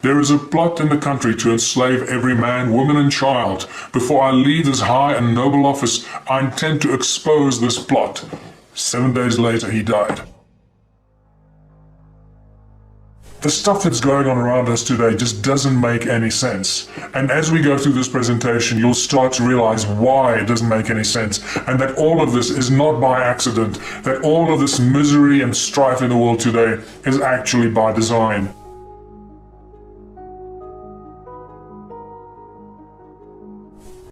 There is a plot in the country to enslave every man, woman, and child. Before I leave this high and noble office, I intend to expose this plot. 7 days later, he died. The stuff that's going on around us today just doesn't make any sense. And as we go through this presentation, you'll start to realize why it doesn't make any sense, and that all of this is not by accident, that all of this misery and strife in the world today is actually by design.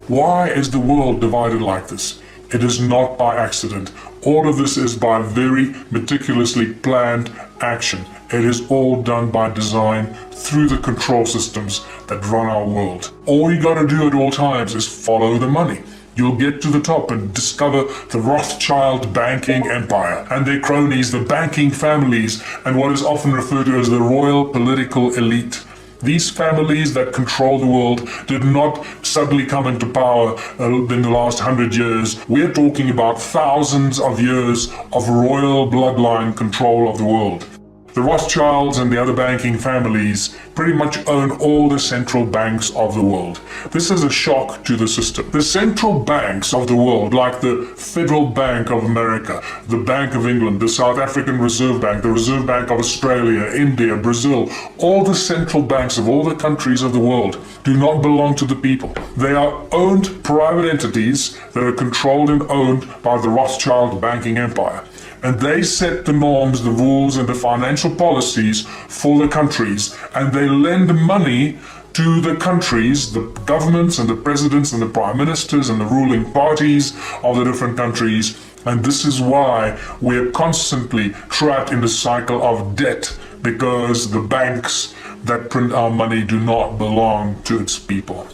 Why is the world divided like this? It is not by accident. All of this is by very meticulously planned action. It is all done by design through the control systems that run our world. All you gotta do at all times is follow the money. You'll get to the top and discover the Rothschild banking empire and their cronies, the banking families, and what is often referred to as the royal political elite. These families that control the world did not suddenly come into power in the last 100 years. We're talking about thousands of years of royal bloodline control of the world. The Rothschilds and the other banking families pretty much own all the central banks of the world. This is a shock to the system. The central banks of the world, like the Federal Bank of America, the Bank of England, the South African Reserve Bank, the Reserve Bank of Australia, India, Brazil, all the central banks of all the countries of the world do not belong to the people. They are owned private entities that are controlled and owned by the Rothschild banking empire. And they set the norms, the rules, and the financial policies for the countries. And they lend money to the countries, the governments and the presidents and the prime ministers and the ruling parties of the different countries. And this is why we're constantly trapped in the cycle of debt, because the banks that print our money do not belong to its people.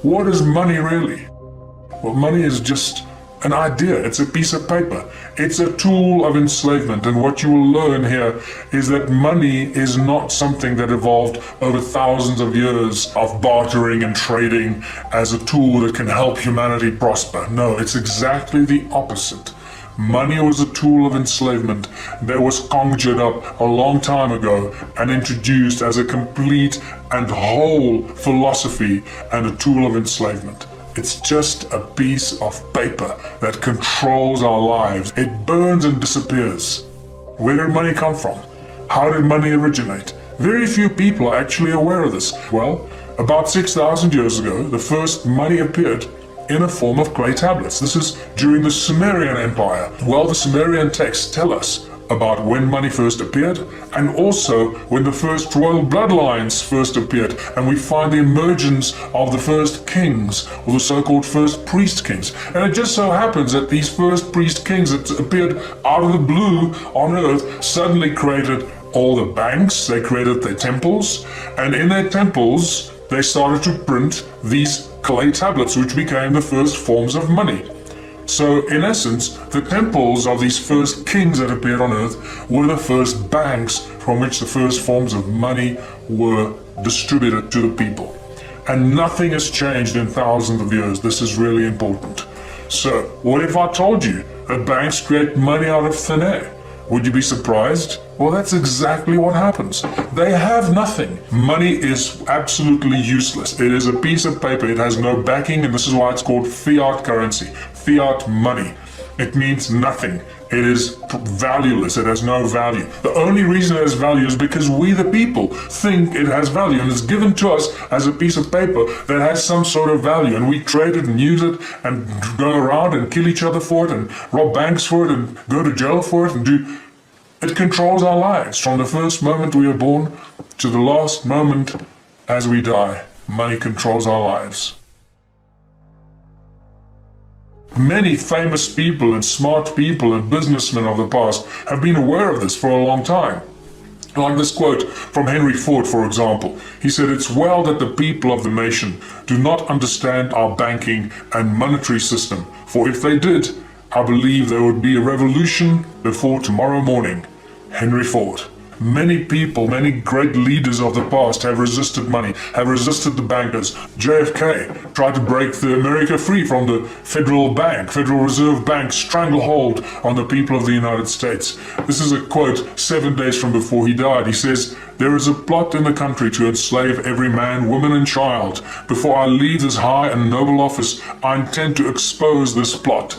What is money really? Well, money is just an idea. It's a piece of paper. It's a tool of enslavement. And what you will learn here is that money is not something that evolved over thousands of years of bartering and trading as a tool that can help humanity prosper. No, it's exactly the opposite. Money was a tool of enslavement that was conjured up a long time ago and introduced as a complete and whole philosophy and a tool of enslavement. It's just a piece of paper that controls our lives. It burns and disappears. Where did money come from? How did money originate? Very few people are actually aware of this. Well, about 6,000 years ago, the first money appeared in a form of clay tablets. This is during the Sumerian Empire. Well, the Sumerian texts tell us about when money first appeared, and also when the first royal bloodlines first appeared, and we find the emergence of the first kings, or the so-called first priest kings. And it just so happens that these first priest kings that appeared out of the blue on earth suddenly created all the banks, they created their temples, and in their temples they started to print these clay tablets, which became the first forms of money. So, in essence, the temples of these first kings that appeared on earth were the first banks from which the first forms of money were distributed to the people. And nothing has changed in thousands of years. This is really important. So, what if I told you that banks create money out of thin air? Would you be surprised? Well, that's exactly what happens. They have nothing. Money is absolutely useless. It is a piece of paper. It has no backing, and this is why it's called fiat currency, fiat money. It means nothing. It is valueless. It has no value. The only reason it has value is because we, the people, think it has value, and it's given to us as a piece of paper that has some sort of value, and we trade it and use it and go around and kill each other for it and rob banks for it and go to jail for it and do. It controls our lives from the first moment we are born to the last moment as we die. Money controls our lives. Many famous people and smart people and businessmen of the past have been aware of this for a long time. Like this quote from Henry Ford, for example. He said, "It's well that the people of the nation do not understand our banking and monetary system, for if they did, I believe there would be a revolution before tomorrow morning." Henry Ford. Many people, many great leaders of the past have resisted money, have resisted the bankers. JFK tried to break America free from the Federal Reserve Bank stranglehold on the people of the United States. This is a quote 7 days from before he died. He says, "There is a plot in the country to enslave every man, woman, and child. Before I leave this high and noble office, I intend to expose this plot."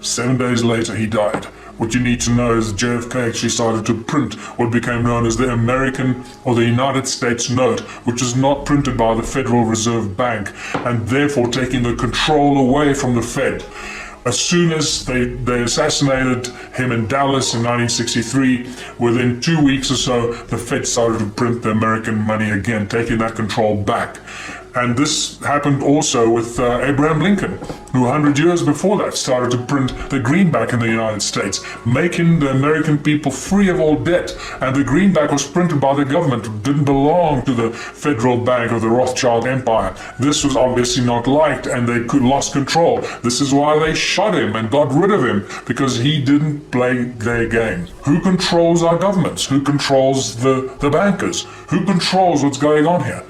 7 days later, he died. What you need to know is JFK actually started to print what became known as the American or the United States note, which was not printed by the Federal Reserve Bank, and therefore taking the control away from the Fed. As soon as they assassinated him in Dallas in 1963, within 2 weeks or so, the Fed started to print the American money again, taking that control back. And this happened also with Abraham Lincoln, who 100 years before that started to print the greenback in the United States, making the American people free of all debt. And the greenback was printed by the government. It didn't belong to the Federal Bank or the Rothschild Empire. This was obviously not liked, and they lost control. This is why they shot him and got rid of him, because he didn't play their game. Who controls our governments? Who controls the bankers? Who controls what's going on here?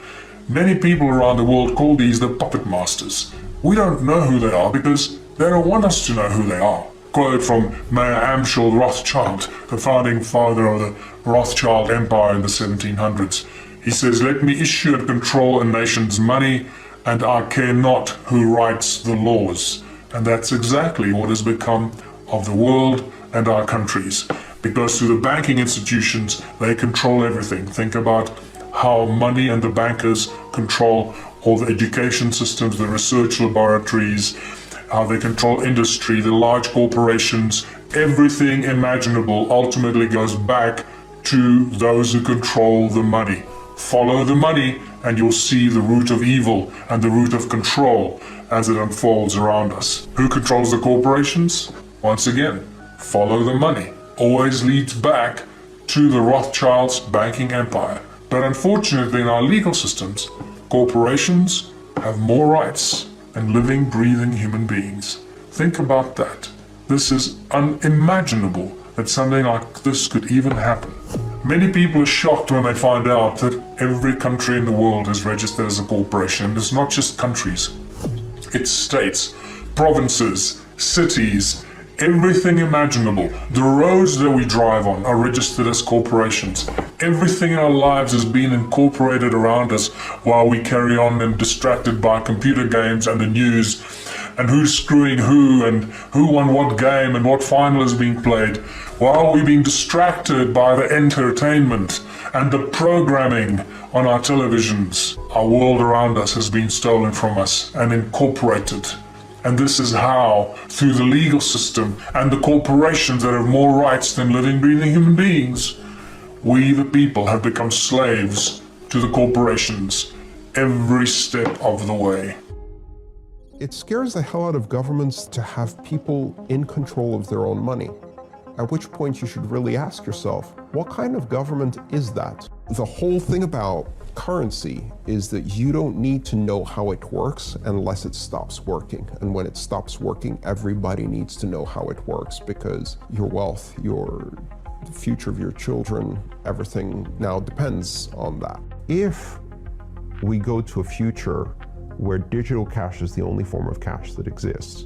Many people around the world call these the puppet masters. We don't know who they are because they don't want us to know who they are. Quote from Mayer Amschel Rothschild, the founding father of the Rothschild Empire in the 1700s. He says, "Let me issue and control a nation's money, and I care not who writes the laws." And that's exactly what has become of the world and our countries. Because through the banking institutions, they control everything. Think about how money and the bankers control all the education systems, the research laboratories, how they control industry, the large corporations. Everything imaginable ultimately goes back to those who control the money. Follow the money and you'll see the root of evil and the root of control as it unfolds around us. Who controls the corporations? Once again, follow the money. Always leads back to the Rothschilds' banking empire. But unfortunately, in our legal systems, corporations have more rights than living, breathing human beings. Think about that. This is unimaginable that something like this could even happen. Many people are shocked when they find out that every country in the world is registered as a corporation. It's not just countries. It's states, provinces, cities, everything imaginable. The roads that we drive on are registered as corporations. Everything in our lives is being incorporated around us while we carry on and distracted by computer games and the news and who's screwing who and who won what game and what final is being played. While we're being distracted by the entertainment and the programming on our televisions, our world around us has been stolen from us and incorporated. And this is how, through the legal system and the corporations that have more rights than living, breathing human beings, we the people have become slaves to the corporations every step of the way. It scares the hell out of governments to have people in control of their own money. At which point you should really ask yourself, what kind of government is that? The whole thing about currency is that you don't need to know how it works unless it stops working. And when it stops working, everybody needs to know how it works, because your wealth, the future of your children, everything now depends on that. If we go to a future where digital cash is the only form of cash that exists,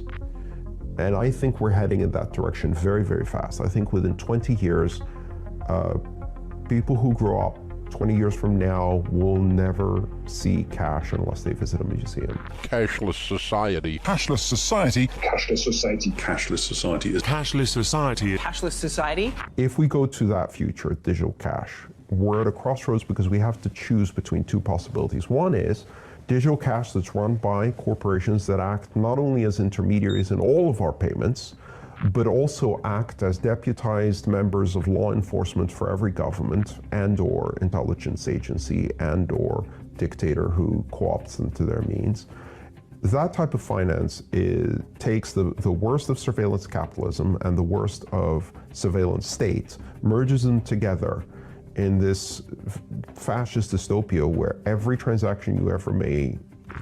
and I think we're heading in that direction very, very fast. I think within 20 years, people who grow up 20 years from now will never see cash unless they visit a museum. Cashless society. Cashless society. Cashless society. Cashless society. Cashless society. Cashless society. If we go to that future, digital cash, we're at a crossroads because we have to choose between two possibilities. One is digital cash that's run by corporations that act not only as intermediaries in all of our payments, but also act as deputized members of law enforcement for every government and or intelligence agency and or dictator who co-opts them to their means. That type of finance takes the worst of surveillance capitalism and the worst of surveillance states, merges them together in this fascist dystopia where every transaction you ever made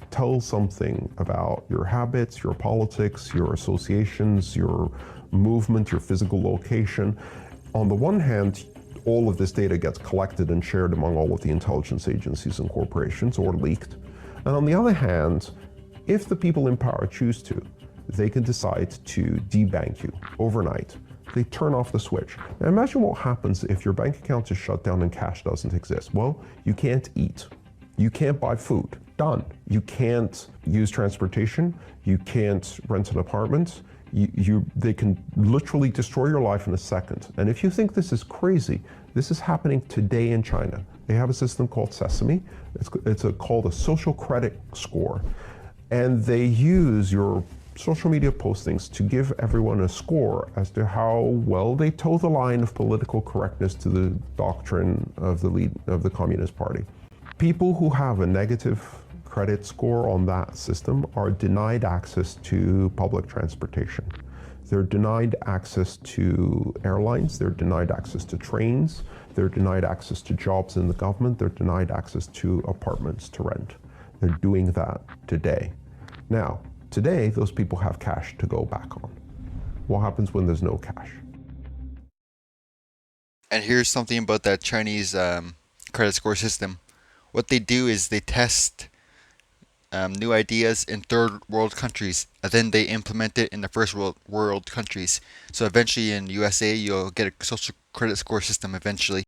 tells something about your habits, your politics, your associations, your movement, your physical location. On the one hand, all of this data gets collected and shared among all of the intelligence agencies and corporations, or leaked. And on the other hand, if the people in power choose to, they can decide to debank you overnight. They turn off the switch. Now imagine what happens if your bank account is shut down and cash doesn't exist. Well, you can't eat. You can't buy food. Done. You can't use transportation. You can't rent an apartment. They can literally destroy your life in a second. And if you think this is crazy, this is happening today in China. They have a system called Sesame. It's called a social credit score. And they use your social media postings to give everyone a score as to how well they toe the line of political correctness to the doctrine of the Communist Party. People who have a negative credit score on that system are denied access to public transportation. They're denied access to airlines, they're denied access to trains, they're denied access to jobs in the government, they're denied access to apartments to rent. They're doing that today. Now, today, those people have cash to go back on. What happens when there's no cash? And here's something about that Chinese credit score system. What they do is they test new ideas in third world countries, and then they implement it in the first world countries. So eventually in USA, you'll get a social credit score system eventually.